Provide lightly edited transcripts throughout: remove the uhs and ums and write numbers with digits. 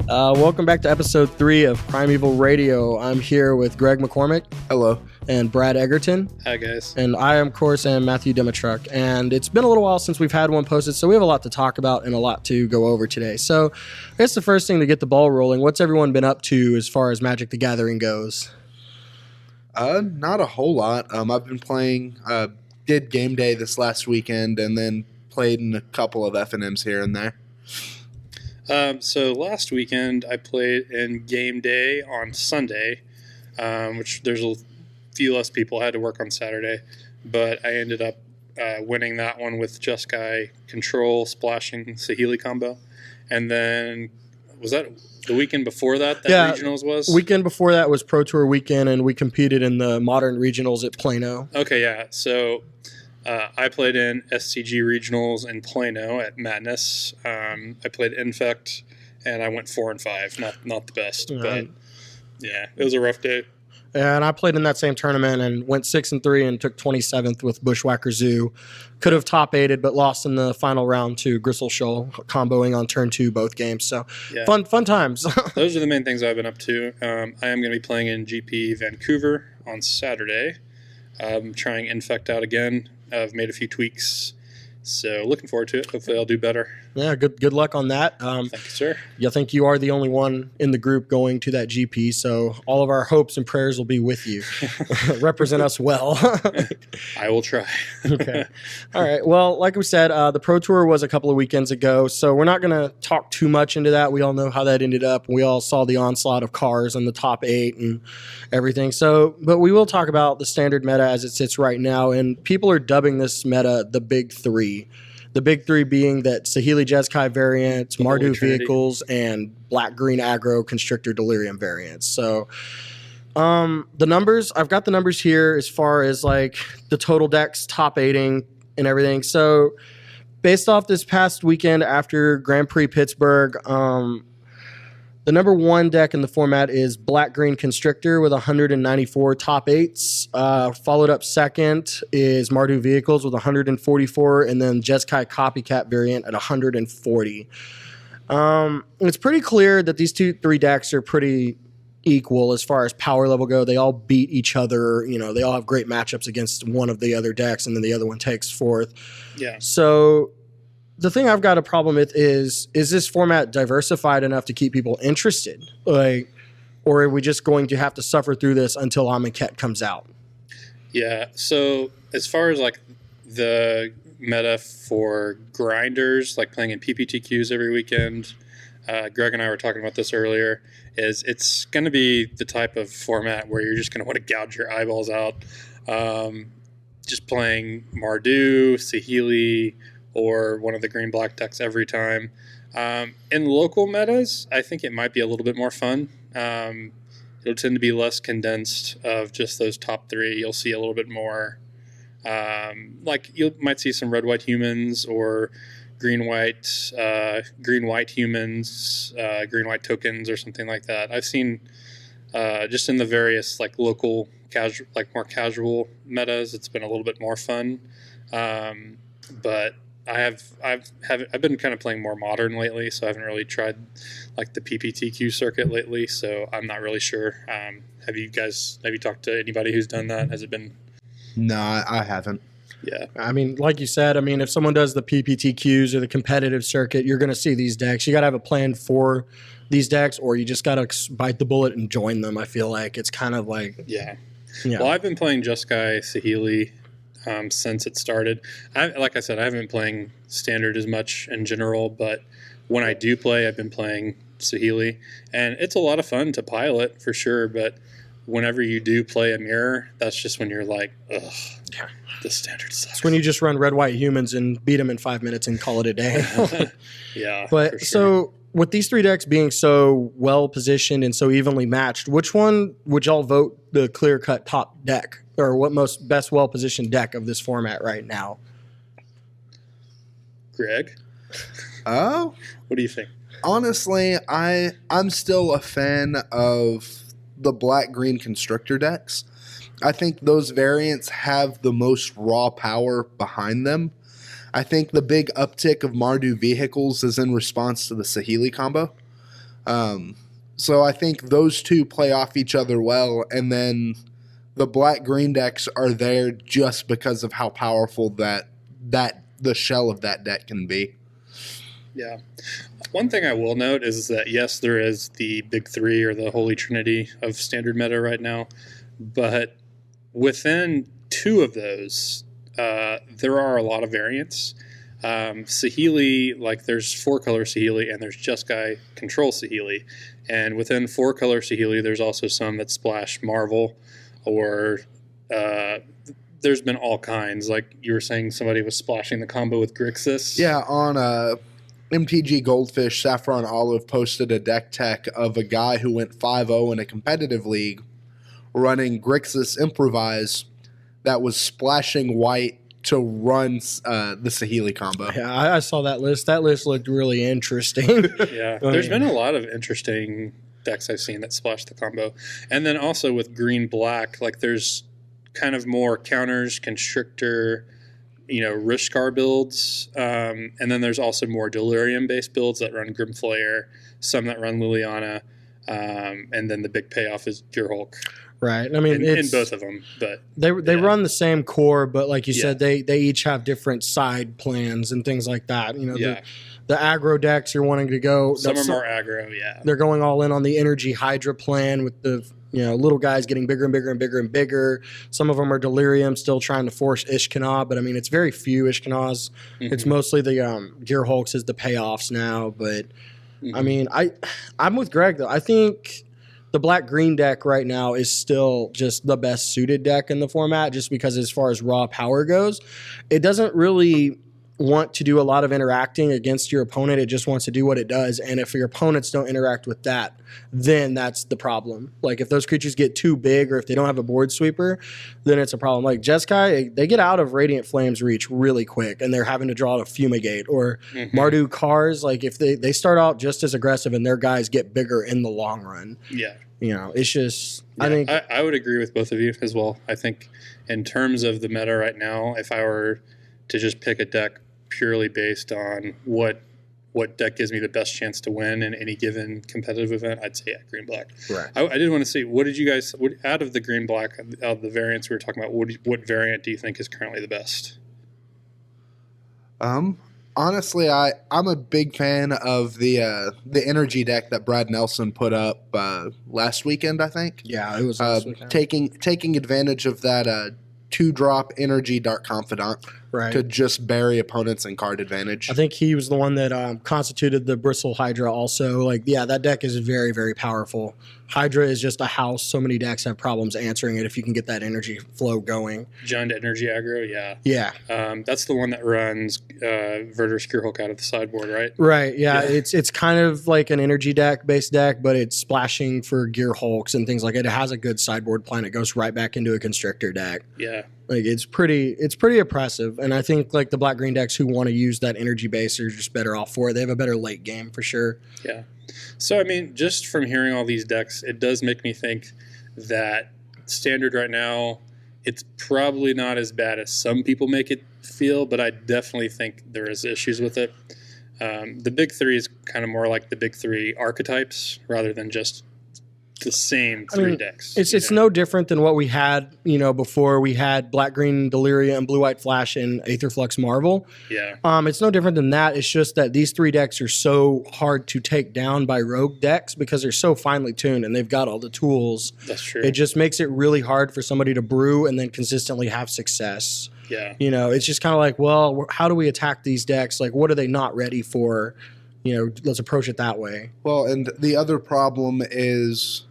Welcome back to episode 3 of Primeval Radio. I'm here with Greg McCormick. Hello. And Brad Egerton. Hi, guys. And I, of course, am Matthew Dimitruk. And it's been a little while since we've had one posted, so we have a lot to talk about and a lot to go over today. So I guess the first thing to get the ball rolling, what's everyone been up to as far as Magic the Gathering goes? Not a whole lot. I've been playing, did game day this last weekend and then played in a couple of FNMs here and there. So last weekend I played in game day on Sunday, which there's a few less people. I had to work on Saturday, but I ended up winning that one with Jeskai Control Splashing Saheeli combo. And then, was that the weekend before that regionals was? Weekend before that was Pro Tour weekend, and we competed in the modern regionals at Plano. Okay, yeah. So I played in SCG regionals in Plano at Madness. I played Infect, and I went 4-5. Not the best, but yeah, it was a rough day. And I played in that same tournament and went 6-3 and took 27th with Bushwhacker Zoo. Could have top 8'd, but lost in the final round to Gristle Shoal, comboing on turn 2 both games. So yeah. Fun times. Those are the main things I've been up to. I am going to be playing in GP Vancouver on Saturday. I'm trying Infect out again. I've made a few tweaks, so looking forward to it. Hopefully I'll do better. Yeah, good luck on that. Thank you, sir. I think you are the only one in the group going to that GP, so all of our hopes and prayers will be with you. Represent us well. I will try. Okay. All right. Well, like we said, the Pro Tour was a couple of weekends ago, so we're not going to talk too much into that. We all know how that ended up. We all saw the onslaught of cars in the top 8 and everything. But we will talk about the standard meta as it sits right now, and people are dubbing this meta the Big Three. The Big Three being that Saheeli Jeskai variants, Mardu vehicles, and Black-Green Aggro Constrictor Delirium variants. So the numbers, I've got the numbers here as far as like the total decks, top 8ing and everything. So based off this past weekend after Grand Prix Pittsburgh, the number 1 deck in the format is Black-Green Constrictor with 194 top 8s. Followed up second is Mardu Vehicles with 144, and then Jeskai Copycat variant at 140. It's pretty clear that these 3 decks are pretty equal as far as power level go. They all beat each other. They all have great matchups against one of the other decks, and then the other one takes fourth. Yeah. So the thing I've got a problem with is this format diversified enough to keep people interested? Or are we just going to have to suffer through this until Amonkhet comes out? Yeah, so as far as like the meta for grinders, like playing in PPTQs every weekend, Greg and I were talking about this earlier, is it's going to be the type of format where you're just going to want to gouge your eyeballs out. Just playing Mardu, Saheeli, or one of the green-black decks every time. In local metas, I think it might be a little bit more fun. It'll tend to be less condensed of just those top 3. You'll see a little bit more, like you might see some red-white humans or green-white humans, green-white tokens or something like that. I've seen just in the various like local, casual, like more casual metas, it's been a little bit more fun. But I've been kind of playing more modern lately, so I haven't really tried like the PPTQ circuit lately, so I'm not really sure. Have you talked to anybody who's done that? Has it been? No, I haven't. Yeah. I mean, like you said, if someone does the PPTQs or the competitive circuit, you're going to see these decks. You got to have a plan for these decks, or you just got to bite the bullet and join them. I feel like it's kind of like... Yeah. Well, I've been playing Jeskai Saheeli since it started. Like I said, I haven't been playing standard as much in general, but when I do play, I've been playing Saheeli, and it's a lot of fun to pilot for sure. But whenever you do play a mirror, that's just when you're like, ugh, the standard sucks. It's when you just run red-white humans and beat them in 5 minutes and call it a day. Yeah. But for sure. So with these 3 decks being so well positioned and so evenly matched, which one would y'all vote the clear-cut top deck, or what best well-positioned deck of this format right now? Greg? Oh? What do you think? Honestly, I'm still a fan of the Black-Green Constrictor decks. I think those variants have the most raw power behind them. I think the big uptick of Mardu vehicles is in response to the Saheeli combo. So I think those two play off each other well, and then the black-green decks are there just because of how powerful that the shell of that deck can be. Yeah. One thing I will note is that, yes, there is the big three or the holy trinity of standard meta right now, but within two of those, there are a lot of variants. Saheeli, like there's 4-color Saheeli and there's Jeskai control Saheeli. And within 4-color Saheeli, there's also some that splash Marvel, or there's been all kinds. Like you were saying, somebody was splashing the combo with Grixis. Yeah, on MTG Goldfish, Saffron Olive posted a deck tech of a guy who went 5-0 in a competitive league running Grixis Improvise that was splashing white to run the Saheeli combo. Yeah, I saw that list. That list looked really interesting. Yeah, there's been a lot of interesting decks I've seen that splash the combo. And then also with green-black, like there's kind of more counters, Constrictor, Rishkar builds. And then there's also more Delirium-based builds that run Grimflayer, some that run Liliana. And then the big payoff is Gearhulk. Right. I mean, in both of them, but they run the same core, but like you said, they each have different side plans and things like that. The aggro decks you're wanting to go. Some are more aggro. Yeah, they're going all in on the Energy Hydra plan with the little guys getting bigger and bigger and bigger and bigger. Some of them are Delirium, still trying to force Ishkanah, but I mean it's very few Ishkanahs. Mm-hmm. It's mostly the Gearhulks is the payoffs now. But I mean I'm with Greg though. I think the black-green deck right now is still just the best suited deck in the format, just because as far as raw power goes, it doesn't really want to do a lot of interacting against your opponent. It just wants to do what it does. And if your opponents don't interact with that, then that's the problem. Like if those creatures get too big or if they don't have a board sweeper, then it's a problem. Like Jeskai, they get out of Radiant Flame's reach really quick and they're having to draw to Fumigate. Or Mardu Cars, like if they start out just as aggressive and their guys get bigger in the long run. Yeah. It's just, I think I would agree with both of you as well. I think in terms of the meta right now, if I were to just pick a deck purely based on what deck gives me the best chance to win in any given competitive event, I'd say green black. Right. I did want to say, what did you guys out of the green black, out of the variants we were talking about? What variant do you think is currently the best? Honestly, I'm a big fan of the energy deck that Brad Nelson put up last weekend, I think. Yeah, it was last weekend. Taking advantage of that 2-drop energy Dark Confidant to just bury opponents in card advantage. I think he was the one that constituted the Bristle Hydra also. Like, yeah, that deck is very, very powerful. Hydra is just a house. So many decks have problems answering it if you can get that energy flow going. Giant energy aggro, yeah. Yeah. That's the one that runs Verder's Gearhulk out of the sideboard, right? Right, yeah. It's kind of like an energy deck-based deck, but it's splashing for Gearhulks and things like it. It has a good sideboard plan. It goes right back into a Constrictor deck. Yeah. Like it's pretty oppressive. And I think like the black-green decks who want to use that energy base are just better off for it. They have a better late game for sure. Yeah. So, I mean, just from hearing all these decks, it does make me think that standard right now, it's probably not as bad as some people make it feel, but I definitely think there is issues with it. The big three is kind of more like the big three archetypes rather than just the same three decks. It's no different than what we had, before we had Black Green Delirium and Blue White Flash and Aetherflux Marvel. Yeah. It's no different than that. It's just that these three decks are so hard to take down by rogue decks because they're so finely tuned and they've got all the tools. That's true. It just makes it really hard for somebody to brew and then consistently have success. Yeah. It's just kind of like, well, how do we attack these decks? Like, what are they not ready for? Let's approach it that way. Well, and the other problem is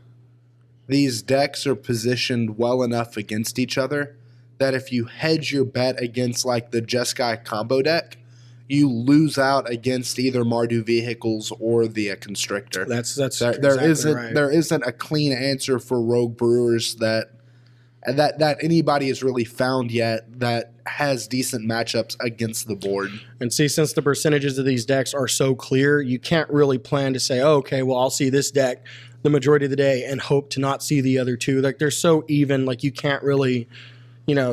these decks are positioned well enough against each other that if you hedge your bet against like the Jeskai combo deck, you lose out against either Mardu vehicles or the Constrictor. That's exactly there isn't a clean answer for rogue brewers that anybody has really found yet that has decent matchups against the board. And see, since the percentages of these decks are so clear, you can't really plan to say, oh, okay, well, I'll see this deck the majority of the day and hope to not see the other two. Like, they're so even, like, you can't really,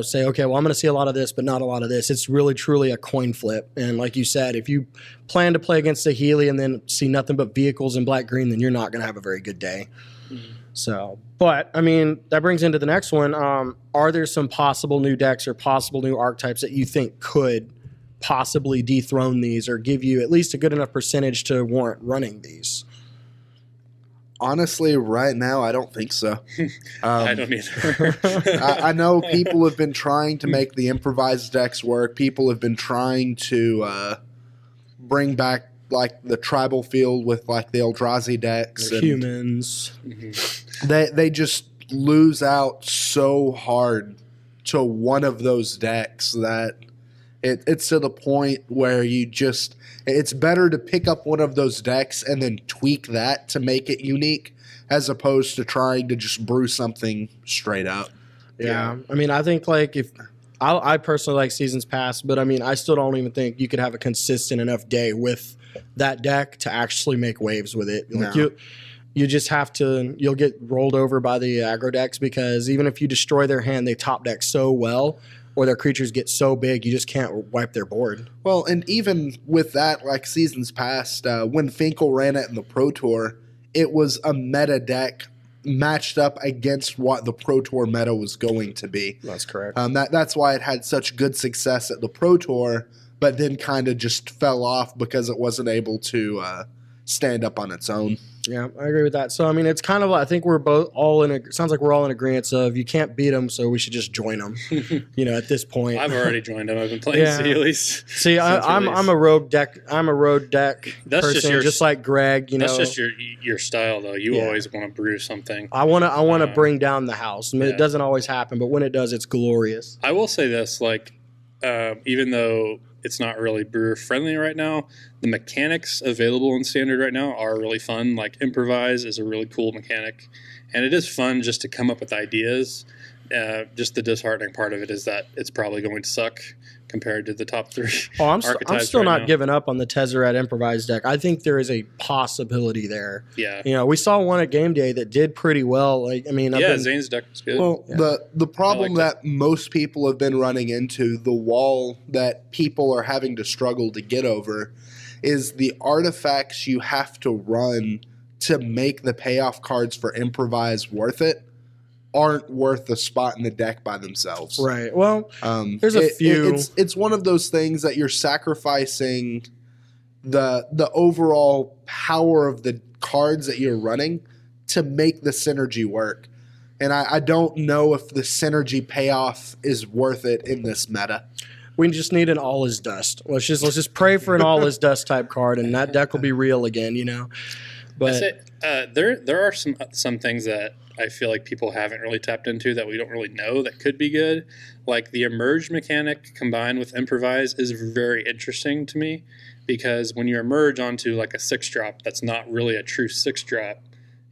say, okay, well, I'm going to see a lot of this, but not a lot of this. It's really, truly a coin flip. And like you said, if you plan to play against a Healy and then see nothing but vehicles in black-green, then you're not going to have a very good day. Mm-hmm. So, but, I mean, that brings into the next one. Are there some possible new decks or possible new archetypes that you think could possibly dethrone these or give you at least a good enough percentage to warrant running these? Honestly, right now, I don't think so. I don't either. I know people have been trying to make the improvised decks work. People have been trying to bring back like the tribal field with like the Eldrazi decks. And humans. They just lose out so hard to one of those decks that it's to the point where it's better to pick up one of those decks and then tweak that to make it unique as opposed to trying to just brew something straight up. Yeah. I mean, I think like I personally like Seasons Past, but I mean, I still don't even think you could have a consistent enough day with that deck to actually make waves with it. Like you just have to, you'll get rolled over by the aggro decks because even if you destroy their hand, they top deck so well or their creatures get so big, you just can't wipe their board. Well, and even with that, like Seasons Past, when Finkel ran it in the Pro Tour, it was a meta deck matched up against what the Pro Tour meta was going to be. That's correct. That's why it had such good success at the Pro Tour, but then kind of just fell off because it wasn't able to stand up on its own. Yeah, I agree with that. So, I mean, it's kind of, I think we're both sounds like we're all in agreement of you can't beat them, so we should just join them, at this point. I've already joined them. I've been playing Sealies. See, I'm a road deck. I'm a road deck person, just like Greg, That's just your style, though. You always want to brew something. I want to bring down the house. I mean, it doesn't always happen, but when it does, it's glorious. I will say this, even though it's not really brewer friendly right now, the mechanics available in standard right now are really fun. Like improvise is a really cool mechanic, and it is fun just to come up with ideas. Just the disheartening part of it is that it's probably going to suck compared to the top three. Oh, I'm still not giving up on the Tezzeret improvise deck. I think there is a possibility there. Yeah. We saw one at game day that did pretty well. Zane's deck was good. Well, the problem that most people have been running into, the wall that people are having to struggle to get over, is the artifacts you have to run to make the payoff cards for improvise worth it aren't worth a spot in the deck by themselves. Right. Well, there's a few. It's one of those things that you're sacrificing the overall power of the cards that you're running to make the synergy work. And I don't know if the synergy payoff is worth it in this meta. We just need an all is dust. Let's just pray for an all is dust type card, and that deck will be real again. But there are some things that I feel like people haven't really tapped into that we don't really know that could be good. Like the emerge mechanic combined with improvise is very interesting to me because when you emerge onto like a 6-drop that's not really a true 6-drop,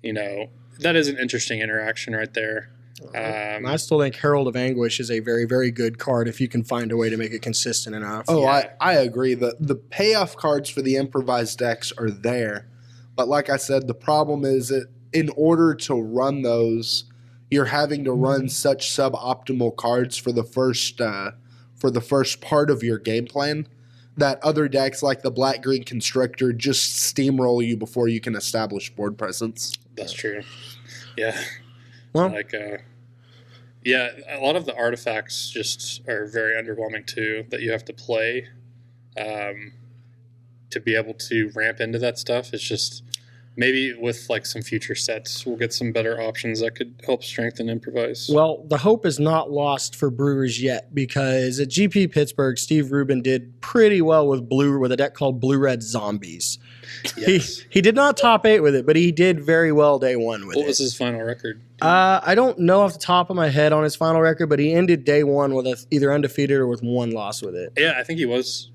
that is an interesting interaction right there. I still think Herald of Anguish is a very, very good card if you can find a way to make it consistent enough. Oh, yeah. I agree. The payoff cards for the improvised decks are there. But like I said, the problem is that in order to run those, you're having to run such suboptimal cards for the first part of your game plan that other decks like the Black-Green Constrictor just steamroll you before you can establish board presence. That's true. Yeah. Well, a lot of the artifacts just are very underwhelming too that you have to play to be able to ramp into that stuff. It's just maybe with like some future sets, we'll get some better options that could help strengthen improvise. Well, the hope is not lost for Brewers yet because at GP Pittsburgh, Steve Rubin did pretty well with a deck called Blue Red Zombies. Yes. He did not top 8 with it, but he did very well day one with it. What was his final record? I don't know off the top of my head on his final record, but he ended day one with either undefeated or with 1 loss with it. Yeah, I think he was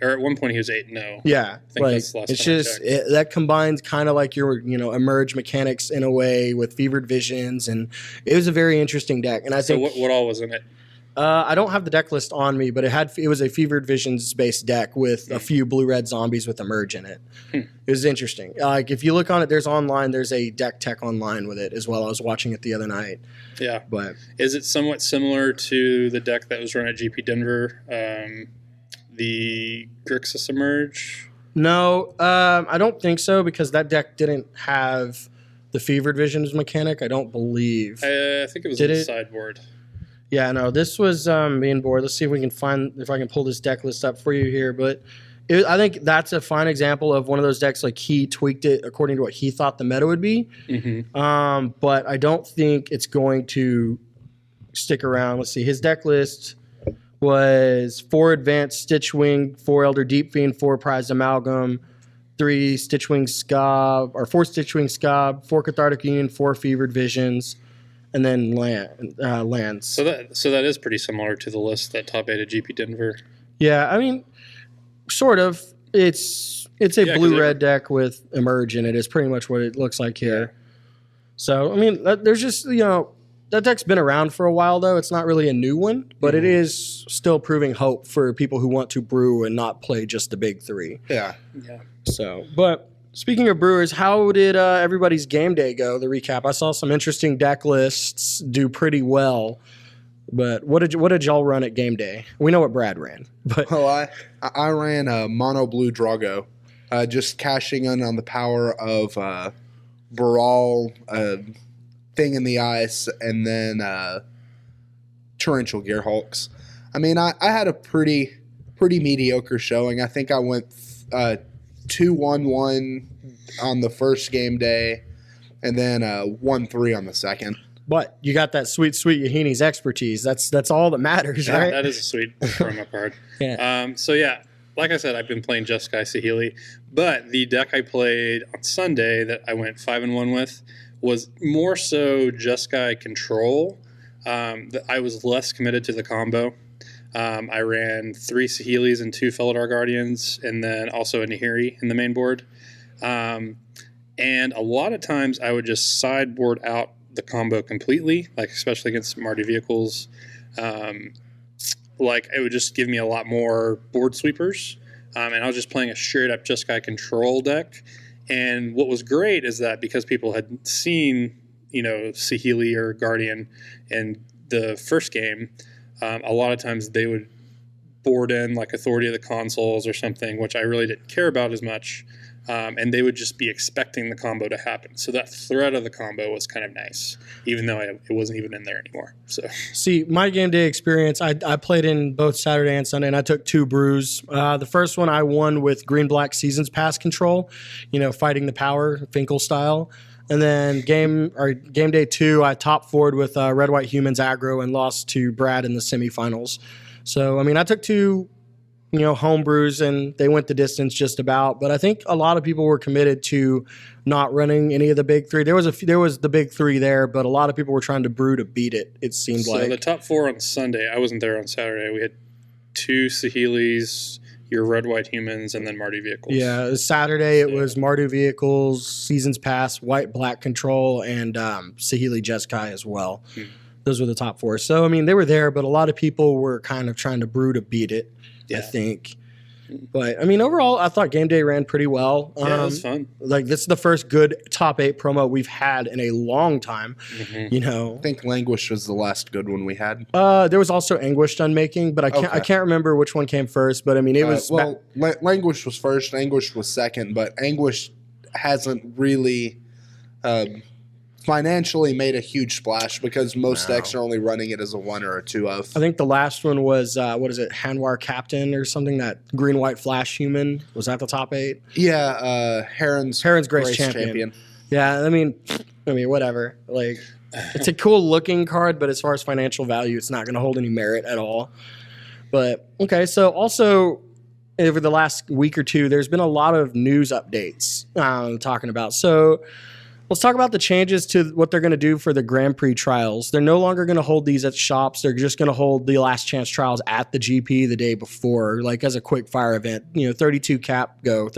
or at one point he was 8-0. Yeah, it's just that combines kind of like your emerge mechanics in a way with fevered visions, and it was a very interesting deck. And I think what all was in it? I don't have the deck list on me, but it was a Fevered Visions based deck with a few blue-red zombies with Emerge in it. It was interesting. Like if you look on it, there's a deck tech online with it as well. I was watching it the other night. Yeah. But is it somewhat similar to the deck that was run at GP Denver, the Grixis Emerge? No, I don't think so because that deck didn't have the Fevered Visions mechanic. I don't believe. I think it was in the sideboard. Yeah, no, this was being bored. Let's see if if I can pull this deck list up for you here. But I think that's a fine example of one of those decks, like he tweaked it according to what he thought the meta would be. Mm-hmm. But I don't think it's going to stick around. Let's see. His deck list was 4 Advanced Stitchwing, 4 Elder Deep Fiend, 4 Prized Amalgam, 3 Stitchwing Scob, or 4 Stitchwing Scob, 4 Cathartic Union, 4 Fevered Visions, and then lands. So that is pretty similar to the list that top 8 at GP Denver. Yeah, I mean, sort of. It's a blue-red deck with Emerge in it. It's pretty much what it looks like here. Yeah. So, I mean, there's just, that deck's been around for a while, though. It's not really a new one, but it is still proving hope for people who want to brew and not play just the big 3. Yeah. So, but speaking of brewers, how did everybody's game day go? The recap. I saw some interesting deck lists do pretty well. But what did y'all run at game day? We know what Brad ran. But I ran a mono blue Drago, just cashing in on the power of Baral, Thing in the Ice, and then Torrential Gearhulks. I mean, I had a pretty mediocre showing. I think I went 2-1-1 on the first game day, and then 1-3 on the second. But you got that sweet Yahini's expertise. That's all that matters, right? That is a sweet promo card. Yeah. So yeah, like I said, I've been playing Jeskai Saheeli, but the deck I played on Sunday that I went 5-1 with was more so Jeskai Control. I was less committed to the combo. I ran 3 Saheelis and 2 Felidar Guardians, and then also a Nahiri in the main board. And a lot of times I would just sideboard out the combo completely, like especially against Marty vehicles. Like it would just give me a lot more board sweepers. And I was just playing a straight up Jeskai Control deck. And what was great is that because people had seen, Saheeli or Guardian in the first game, a lot of times they would board in like Authority of the Consoles or something, which I really didn't care about as much. And they would just be expecting the combo to happen. So that threat of the combo was kind of nice, even though it wasn't even in there anymore. So, see, my game day experience, I played in both Saturday and Sunday, and I took 2 brews. The first one I won with Green-Black Seasons Pass Control, fighting the power, Finkel style. And then game day 2, I top forward with Red-White Humans aggro and lost to Brad in the semifinals. So, I mean, I took 2 home brews, and they went the distance just about. But I think a lot of people were committed to not running any of the big 3. There was the big 3 there, but a lot of people were trying to brew to beat it. It seemed like. So the top 4 on Sunday, I wasn't there on Saturday. We had 2 Saheelis, your Red White Humans, and then Marty vehicles. Yeah, Saturday it was Marty vehicles, Seasons Pass, White Black Control, and Saheeli Jeskai as well. Those were the top 4. So I mean, they were there, but a lot of people were kind of trying to brew to beat it. I think. But, I mean, overall, I thought game day ran pretty well. Yeah, it was fun. Like, this is the first good top 8 promo we've had in a long time, I think Languish was the last good one we had. There was also Anguished Unmaking, but I can't remember which one came first. But, I mean, it was... Languish was first, Anguish was second, but Anguish hasn't really... financially made a huge splash because most decks are only running it as a 1 or a 2 of. I think the last one was, Hanwar Captain or something, that green-white flash human. Was that the top 8? Yeah, Heron's Grace Champion. Yeah, I mean, whatever. Like, it's a cool-looking card, but as far as financial value, it's not going to hold any merit at all. But, okay, so also... over the last week or 2, there's been a lot of news updates talking about. So let's talk about the changes to what they're going to do for the Grand Prix trials. They're no longer going to hold these at shops. They're just going to hold the last chance trials at the GP the day before, like as a quick fire event. 32 cap go.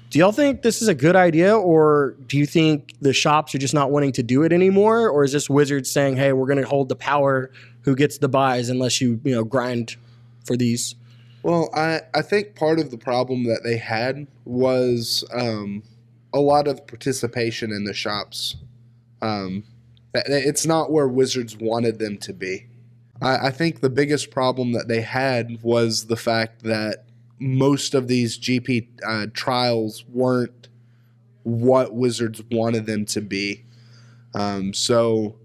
Do y'all think this is a good idea, or do you think the shops are just not wanting to do it anymore, or is this Wizards saying, "Hey, we're going to hold the power who gets the buys unless you grind for these"? Well, I think part of the problem that they had was a lot of participation in the shops. It's not where Wizards wanted them to be. I think the biggest problem that they had was the fact that most of these GP trials weren't what Wizards wanted them to be. So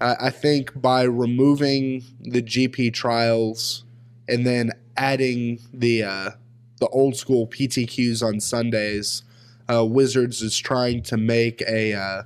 I think by removing the GP trials and then adding the old school PTQs on Sundays, Wizards is trying to make a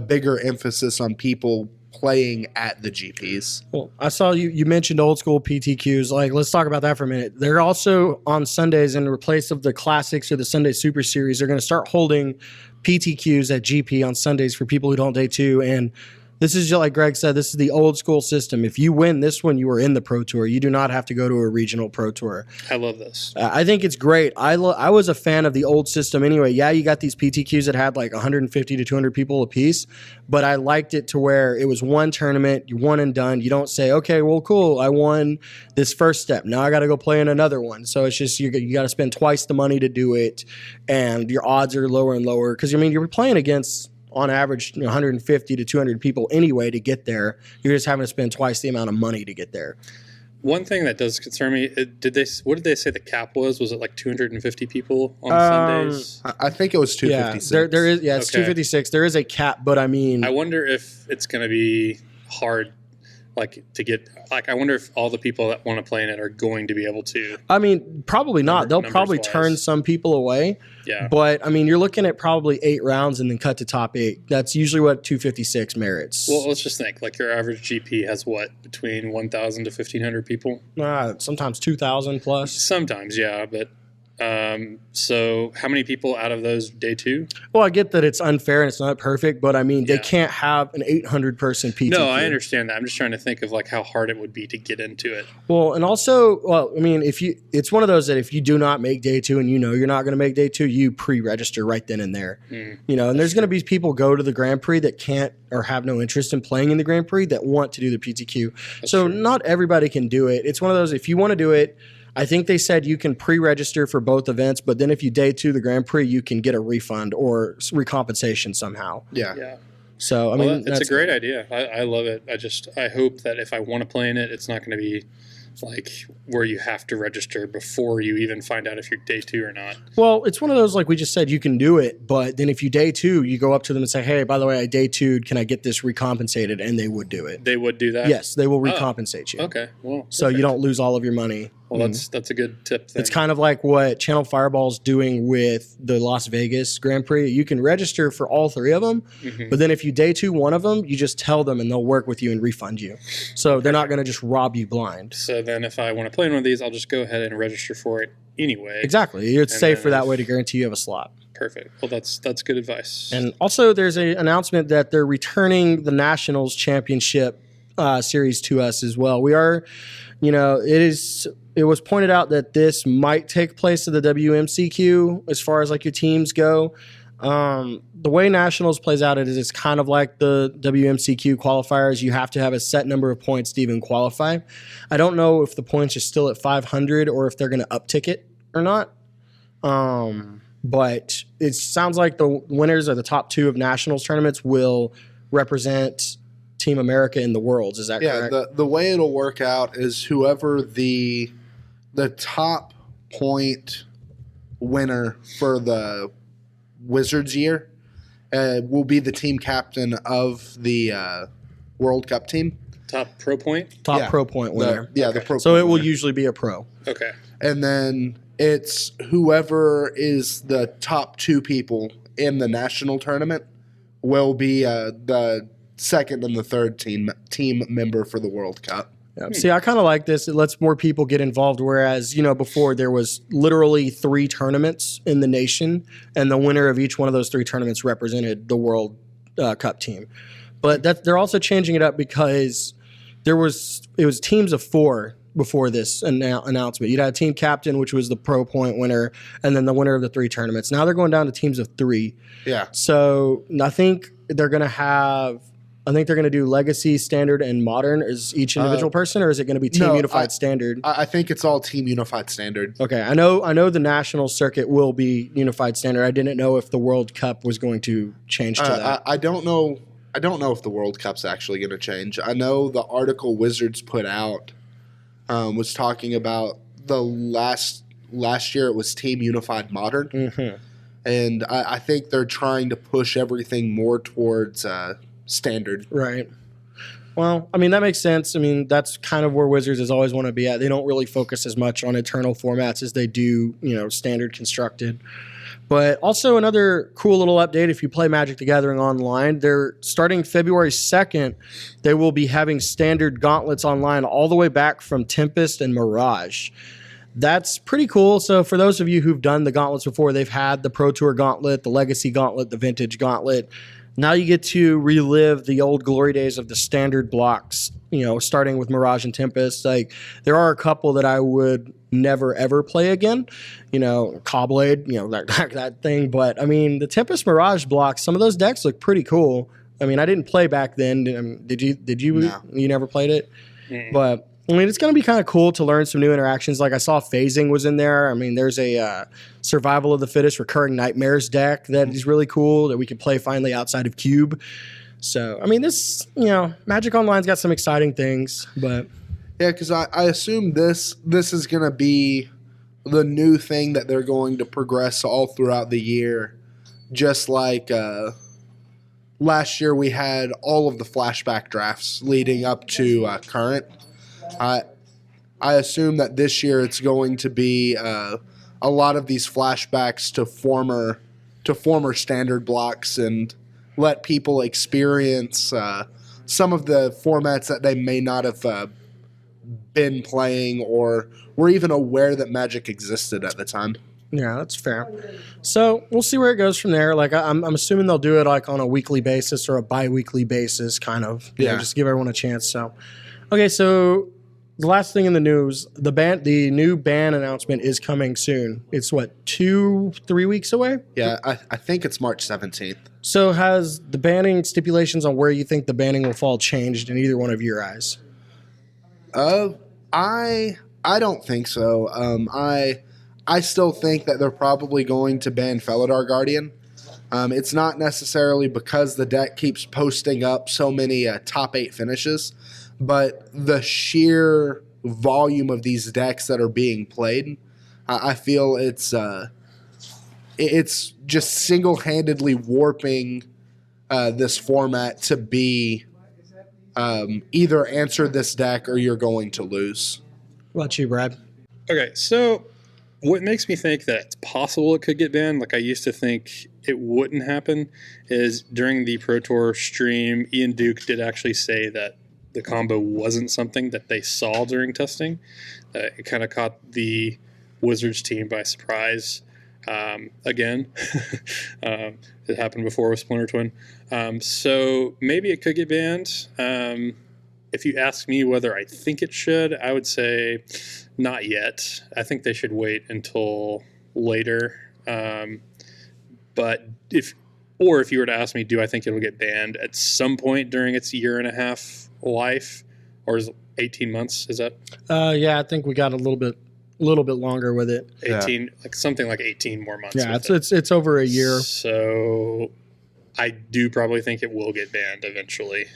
bigger emphasis on people playing at the GPs. Well, I saw you mentioned old school PTQs. Like, let's talk about that for a minute. They're also on Sundays in place of the Classics or the Sunday Super Series. They're going to start holding PTQs at GP on Sundays for people who don't day two. And this is just like Greg said, this is the old school system. If you win this one, you are in the Pro Tour. You do not have to go to a regional Pro Tour. I love this. I think it's great. I was a fan of the old system anyway. Yeah, you got these PTQs that had like 150 to 200 people a piece, but I liked it to where it was one tournament, you won and done. You don't say, okay, well, cool, I won this first step. Now I got to go play in another one. So it's just you got to spend twice the money to do it, and your odds are lower and lower because, I mean, you're playing against on average 150 to 200 people anyway to get there. You're just having to spend twice the amount of money to get there. One thing that does concern me, what did they say the cap was? Was it like 250 people on Sundays? I think it was 256. Yeah, there is. Yeah, it's Okay. 256. There is a cap, but I mean, I wonder if it's going to be hard, like to get. Like, I wonder if all the people that want to play in it are going to be able to. I mean, probably not. They'll probably numbers-wise. turn some people away. Yeah. But I mean, you're looking at probably 8 rounds and then cut to top 8. That's usually what 256 merits. Well, let's just think. Like, your average GP has what, between 1,000 to 1,500 people? Sometimes 2,000 plus. Sometimes, yeah. But so how many people out of those day two? Well, I get that it's unfair and it's not perfect, but I mean, they Yeah. can't have an 800 person PTQ. No, I understand that. I'm just trying to think of like how hard it would be to get into it. Well, and also, I mean, it's one of those that if you do not make day two and you know you're not going to make day two, you pre-register right then and there. And there's going to be people go to the Grand Prix that can't or have no interest in playing in the Grand Prix that want to do the PTQ. So true. not everybody can do it. It's one of those, if you want to do it, I think they said you can pre-register for both events, but then if you day two the Grand Prix, you can get a refund or recompensation somehow. Yeah. So, I mean, it's a great idea. I love it. I hope that if I want to play in it, it's not going to be like where you have to register before you even find out if you're day two or not. Well, it's one of those, like we just said, you can do it, but then if you day two, you go up to them and say, hey, by the way, I day two'd, can I get this recompensated? And they would do it. They would do that? Yes, they will recompensate you. Okay, well. So you don't lose all of your money. Well, that's a good tip then. It's kind of like what Channel Fireball's doing with the Las Vegas Grand Prix. You can register for all 3 of them, but then if you day two one of them, you just tell them and they'll work with you and refund you. So they're not going to just rob you blind. So then if I want to play in one of these, I'll just go ahead and register for it anyway. Exactly. It's And safer then that way to guarantee you have a slot. Perfect. Well, that's good advice. And also there's an announcement that they're returning the Nationals Championship series to us as well. We are, it was pointed out that this might take place at the WMCQ as far as like your teams go. The way Nationals plays out is it's kind of like the WMCQ qualifiers. You have to have a set number of points to even qualify. I don't know if the points are still at 500 or if they're going to uptick it or not. But it sounds like the winners of the top 2 of Nationals tournaments will represent Team America in the Worlds. Is that correct? Yeah, the way it'll work out is whoever the top point winner for the Wizards year will be the team captain of the World Cup team. Top pro point? Top pro point winner. The pro. So point it will winner. usually be a pro. Okay. And then it's whoever is the top 2 people in the national tournament will be the second and the third team member for the World Cup. Yeah. See, I kind of like this. It lets more people get involved, whereas, before there was literally 3 tournaments in the nation, and the winner of each one of those 3 tournaments represented the World Cup team. But they're also changing it up because it was teams of 4 before this announcement. You'd have team captain, which was the pro point winner, and then the winner of the 3 tournaments. Now they're going down to teams of 3. Yeah. So I think they're going to do legacy, standard, and modern as each individual person, or is it going to be team unified standard? I think it's all team unified standard. Okay, I know the national circuit will be unified standard. I didn't know if the World Cup was going to change to that. I don't know. I don't know if the World Cup's actually going to change. I know the article Wizards put out was talking about the last year it was team unified modern, and I think they're trying to push everything more towards standard. Right. Well, I mean, that makes sense. I mean, that's kind of where Wizards has always want to be at. They don't really focus as much on eternal formats as they do, standard constructed. But also another cool little update, if you play Magic the Gathering online, they're starting February 2nd, they will be having standard gauntlets online all the way back from Tempest and Mirage. That's pretty cool. So for those of you who've done the gauntlets before, they've had the Pro Tour gauntlet, the Legacy gauntlet, the Vintage gauntlet. Now you get to relive the old glory days of the standard blocks, starting with Mirage and Tempest. Like, there are a couple that I would never, ever play again. Cobblade, that thing. But, I mean, the Tempest Mirage blocks, some of those decks look pretty cool. I mean, I didn't play back then. Did you? No. You never played it? But I mean, it's going to be kind of cool to learn some new interactions. Like, I saw phasing was in there. I mean, there's a Survival of the Fittest Recurring Nightmares deck that is really cool that we can play finally outside of Cube. So, I mean, this, Magic Online's got some exciting things, but... Yeah, because I assume this is going to be the new thing that they're going to progress all throughout the year. Just like last year we had all of the flashback drafts leading up to current. I assume that this year it's going to be a lot of these flashbacks to former standard blocks and let people experience some of the formats that they may not have been playing or were even aware that Magic existed at the time. Yeah, that's fair. So we'll see where it goes from there. Like, I'm assuming they'll do it like on a weekly basis or a bi-weekly basis, kind of. Just give everyone a chance. So, okay, so the last thing in the news, the new ban announcement is coming soon. It's 2-3 weeks away? Yeah, I think it's March 17th. So has the banning stipulations on where you think the banning will fall changed in either one of your eyes? I don't think so. I still think that they're probably going to ban Felidar Guardian. It's not necessarily because the deck keeps posting up so many top 8 finishes, but the sheer volume of these decks that are being played, I feel it's just single-handedly warping this format to be either answer this deck or you're going to lose. What about you, Brad? Okay, so what makes me think that it's possible it could get banned, like I used to think it wouldn't happen, is during the Pro Tour stream, Ian Duke did actually say that the combo wasn't something that they saw during testing. It kind of caught the Wizards team by surprise. Again, it happened before with Splinter Twin. So maybe it could get banned. If you ask me whether I think it should, I would say not yet. I think they should wait until later. But if you were to ask me, do I think it'll get banned at some point during its 1.5 year life, or is it 18 months? Is that? Yeah, I think we got a little bit longer with it. 18, like something like 18 more months. Yeah, it's over a year. So I do probably think it will get banned eventually.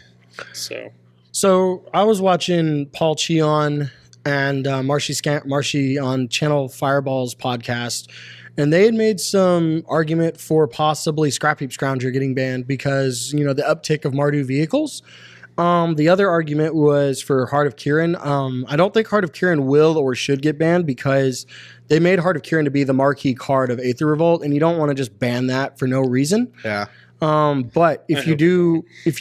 So I was watching Paul Cheon and Marshy on Channel Fireball's podcast, and they had made some argument for possibly Scrap Heap Scrounger getting banned because, the uptick of Mardu vehicles. The other argument was for Heart of Kiran. I don't think Heart of Kiran will or should get banned because they made Heart of Kiran to be the marquee card of Aether Revolt, and you don't want to just ban that for no reason. Yeah. But if you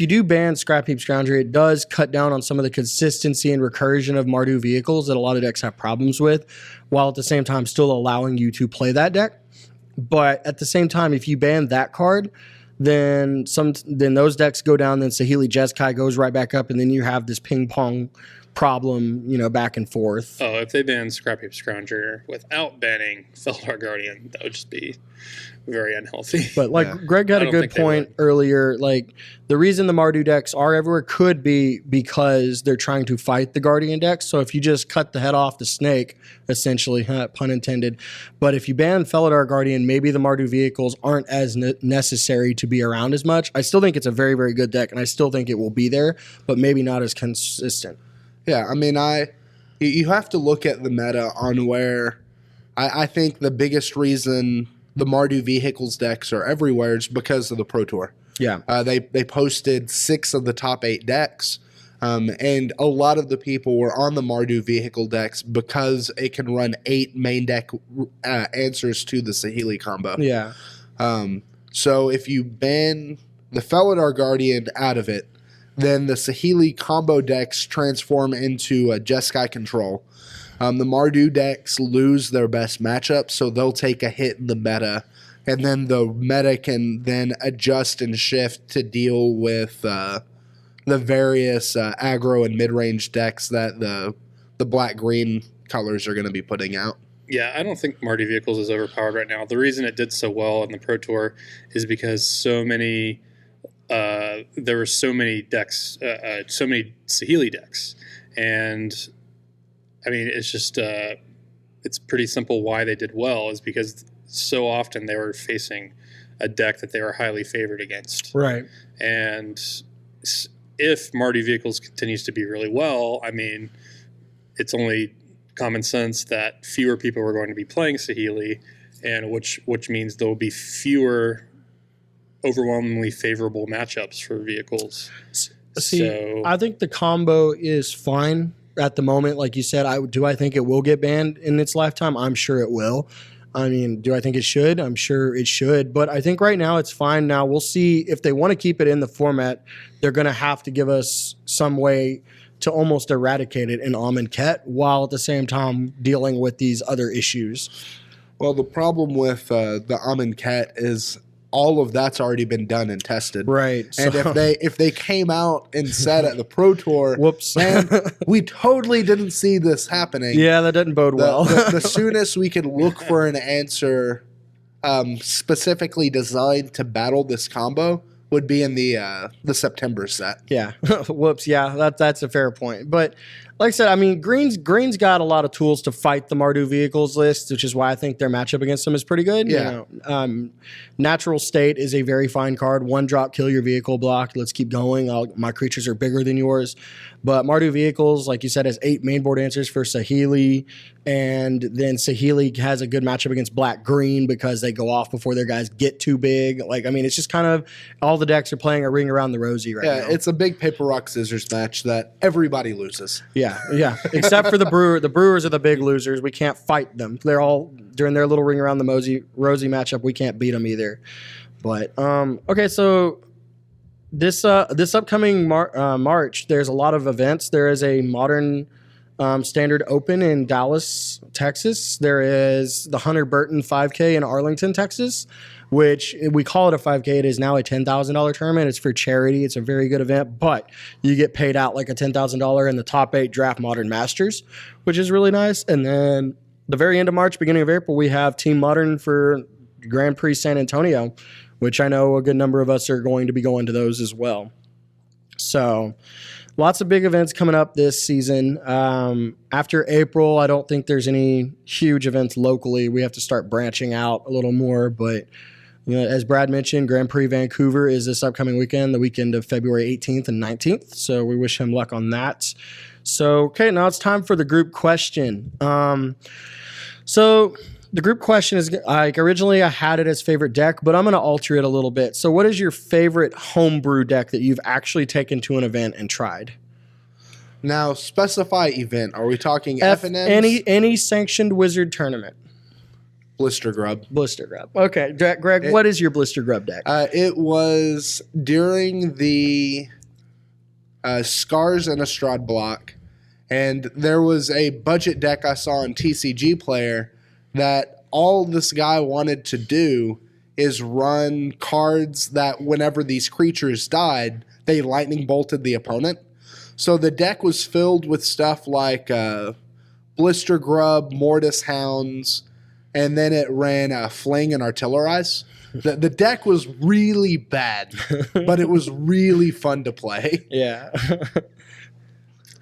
do ban Scrap Heap Scrounger, it does cut down on some of the consistency and recursion of Mardu vehicles that a lot of decks have problems with, while at the same time still allowing you to play that deck. But at the same time, if you ban that card, then those decks go down, then Saheeli Jeskai goes right back up, and then you have this ping pong problem, back and forth. Oh, if they ban Scrap Heap Scrounger without banning Feldar Guardian, that would just be very unhealthy. But Greg had a good point earlier. Like, the reason the Mardu decks are everywhere could be because they're trying to fight the Guardian decks. So if you just cut the head off the snake, essentially, pun intended. But if you ban Felidar Guardian, maybe the Mardu vehicles aren't as necessary to be around as much. I still think it's a very, very good deck, and I still think it will be there, but maybe not as consistent. Yeah, I mean, you have to look at the meta on where I think the biggest reason the Mardu vehicles decks are everywhere is because of the Pro Tour. Yeah. They posted 6 of the top 8 decks, and a lot of the people were on the Mardu vehicle decks because it can run 8 main deck answers to the Saheeli combo. Yeah. So if you ban the Felidar Guardian out of it, then the Saheeli combo decks transform into a Jeskai control. The Mardu decks lose their best matchup, so they'll take a hit in the meta, and then the meta can then adjust and shift to deal with the various aggro and mid-range decks that the black-green colors are going to be putting out. Yeah, I don't think Mardu Vehicles is overpowered right now. The reason it did so well in the Pro Tour is because there were so many decks, so many Saheeli decks, and I mean, it's just it's pretty simple why they did well is because so often they were facing a deck that they were highly favored against. Right. And if Mardu Vehicles continues to be really well, I mean, it's only common sense that fewer people are going to be playing Saheeli, and which means there will be fewer overwhelmingly favorable matchups for vehicles. See, I think the combo is fine at the moment. Like you said, I think it will get banned in its lifetime? I'm sure it will. I mean, do I think it should? I'm sure it should. But I think right now it's fine. Now we'll see if they want to keep it in the format. They're going to have to give us some way to almost eradicate it in Amonkhet while at the same time dealing with these other issues. Well, the problem with the Amonkhet is all of that's already been done and tested. Right. And if they came out and said at the Pro Tour, whoops, man, we totally didn't see this happening. Yeah, that doesn't bode well. The soonest we could look for an answer specifically designed to battle this combo would be in the September set. Yeah. Whoops. Yeah, that's a fair point. But like I said, I mean, Green's got a lot of tools to fight the Mardu vehicles list, which is why I think their matchup against them is pretty good. Yeah. Natural State is a very fine card. 1-drop, kill your vehicle block. Let's keep going. My creatures are bigger than yours. But Mardu vehicles, like you said, has 8 mainboard answers for Saheeli. And then Saheeli has a good matchup against black-green because they go off before their guys get too big. Like, I mean, it's just kind of all the decks are playing a ring around the rosy right now. Yeah, it's a big paper, rock, scissors match that everybody loses. Yeah, except for the Brewer. The Brewers are the big losers. We can't fight them. They're all during their little ring around the rosy matchup. We can't beat them either. But okay, so this upcoming March, there's a lot of events. There is a Modern Standard Open in Dallas, Texas. There is the Hunter Burton 5K in Arlington, Texas, which we call it a 5K. It is now a $10,000 tournament. It's for charity. It's a very good event, but you get paid out like a $10,000 in the top 8 draft Modern Masters, which is really nice. And then the very end of March, beginning of April, we have Team Modern for Grand Prix San Antonio, which I know a good number of us are going to be going to those as well. So lots of big events coming up this season. After April, I don't think there's any huge events locally. We have to start branching out a little more, but as Brad mentioned, Grand Prix Vancouver is this upcoming weekend, the weekend of February 18th and 19th. So we wish him luck on that. So, okay, now it's time for the group question. So the group question is, like, originally I had it as favorite deck, but I'm going to alter it a little bit. So what is your favorite homebrew deck that you've actually taken to an event and tried? Now, specify event. Are we talking FNMs? Any sanctioned Wizard tournament. Blister Grub. Okay, Greg, what is your Blister Grub deck? It was during the Scars and Estrad block, and there was a budget deck I saw on TCG Player that all this guy wanted to do is run cards that whenever these creatures died, they lightning bolted the opponent. So the deck was filled with stuff like Blister Grub, Mortis Hounds, and then it ran Fling and Artillerize. The deck was really bad, but it was really fun to play. Yeah.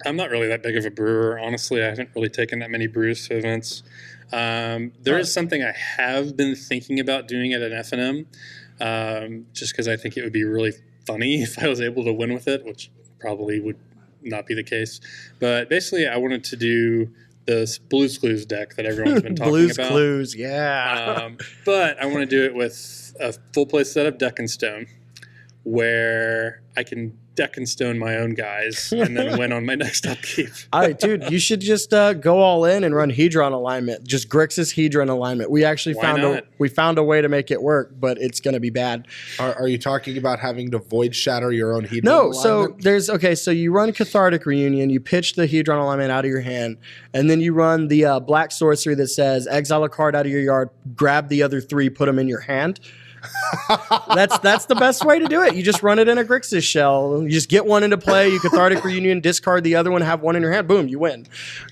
I'm not really that big of a brewer. Honestly, I haven't really taken that many brews to events. There is something I have been thinking about doing at an FNM, just because I think it would be really funny if I was able to win with it, which probably would not be the case. But basically, I wanted to do this Blue's Clues deck that everyone's been talking Blue's about. Clues, yeah. But I want to do it with a full play set of Deck and Stone, where I can Deck and Stone my own guys and then win on my next upkeep. All right, dude, you should just go all in and run Hedron alignment. Just Grixis Hedron alignment. We actually found a way to make it work, but it's going to be bad. Are you talking about having to void shatter your own Hedron No, alignment? so you run Cathartic Reunion, you pitch the Hedron alignment out of your hand, and then you run the black sorcery that says exile a card out of your yard, grab the other 3, put them in your hand. That's the best way to do it. You just run it in a Grixis shell. You just get one into play. You Cathartic Reunion, discard the other one, have one in your hand. Boom, you win.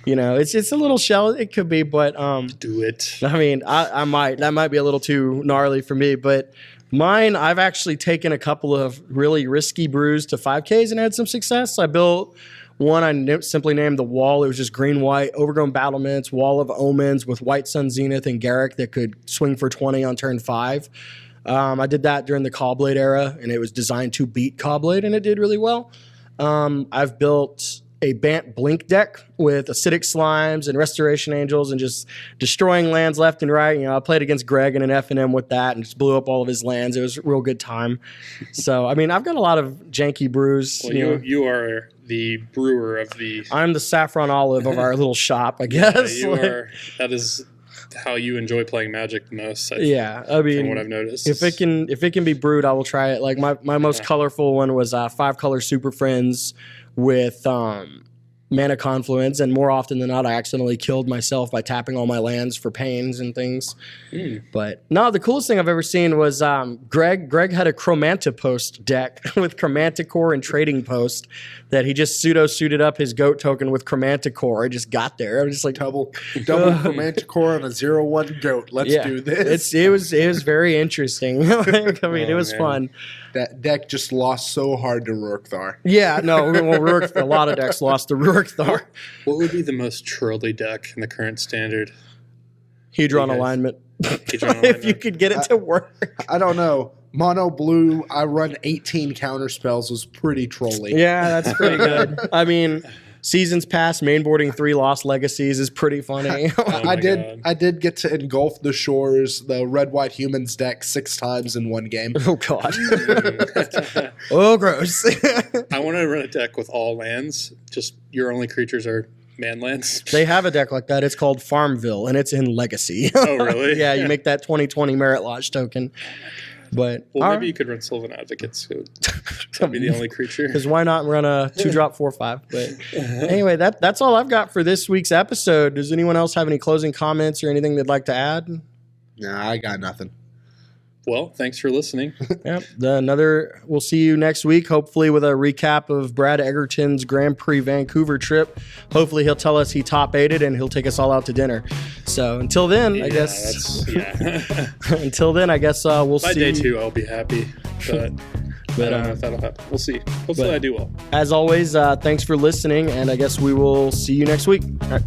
You know, it's a little shell. It could be, but do it. I mean, I might. That might be a little too gnarly for me, but mine, I've actually taken a couple of really risky brews to 5Ks and had some success. I built one I simply named the Wall. It was just green-white, overgrown battlements, Wall of Omens with White Sun Zenith and Garruk that could swing for 20 on turn 5. I did that during the Callblade era, and it was designed to beat Callblade, and it did really well. I've built a Bant Blink deck with Acidic Slimes and Restoration Angels and just destroying lands left and right. You know, I played against Greg in an FNM with that and just blew up all of his lands. It was a real good time. So, I mean, I've got a lot of janky brews. Well, you are the brewer of the... I'm the saffron olive of our little shop, I guess. Yeah, you are. That is how you enjoy playing Magic the most. I mean, from what I've noticed, if it can be brewed, I will try it. Like my most colorful one was 5-color Super Friends with Mana Confluence, and more often than not, I accidentally killed myself by tapping all my lands for pains and things. But no, the coolest thing I've ever seen was Greg had a Chromantipost deck with Chromanticore and Trading Post that he just pseudo-suited up his goat token with Chromanticore. I just got there. I was just like, double Chromanticore on a 0/1 goat. Let's do this. It was very interesting. It was fun. That deck just lost so hard to Rurkthar. Yeah, no, well, a lot of decks lost to Rurkthar. What would be the most trolly deck in the current standard? Hedron alignment. If you could get it to work. I don't know. Mono blue, I run 18 counter spells, was pretty trolly. Yeah, that's pretty good. I mean, Seasons Past mainboarding 3 Lost Legacies is pretty funny. I did get to engulf the shores, the red white humans deck 6 times in one game. Oh god. Oh gross. I want to run a deck with all lands. Just your only creatures are man lands. They have a deck like that. It's called Farmville, and it's in Legacy. Oh really? Yeah, you make that 2020 Merit Lodge token. But maybe you could run Sylvan Advocates. That'd be the only creature. Because why not run a 2-drop 4/5? But anyway, that's all I've got for this week's episode. Does anyone else have any closing comments or anything they'd like to add? Nah, I got nothing. Well, thanks for listening. Yep. We'll see you next week, hopefully with a recap of Brad Egerton's Grand Prix Vancouver trip. Hopefully he'll tell us he top 8'd and he'll take us all out to dinner. So until then, I guess. Until then, I guess we'll see. By day 2, I'll be happy, but I don't know if that'll happen. We'll see. Hopefully I do well. As always, thanks for listening, and I guess we will see you next week. All right.